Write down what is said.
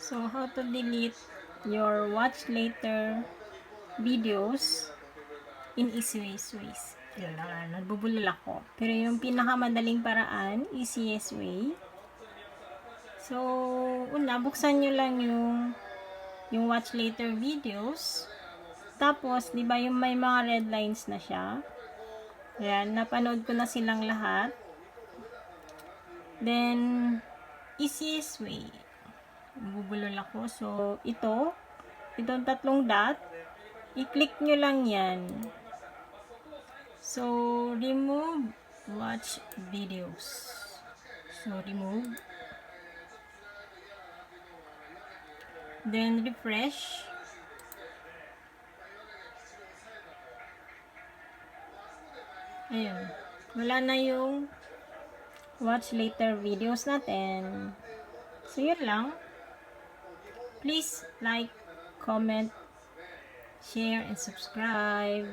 So, how to delete your watch later videos in easiest ways. Yun lang, nagbubulol ako. Pero yung pinakamadaling paraan, easiest way. So, una, buksan nyo lang yung watch later videos. Tapos, di ba yung may mga red lines na siya? Ayan, napanood ko na silang lahat. Then, easiest way. Bubulol ako. So, itong tatlong dot, i-click nyo lang yan. So, remove watch videos. So, remove. Then, refresh. Ayun. Wala na yung watch later videos natin. So, yun lang. Please like, comment, share, and subscribe.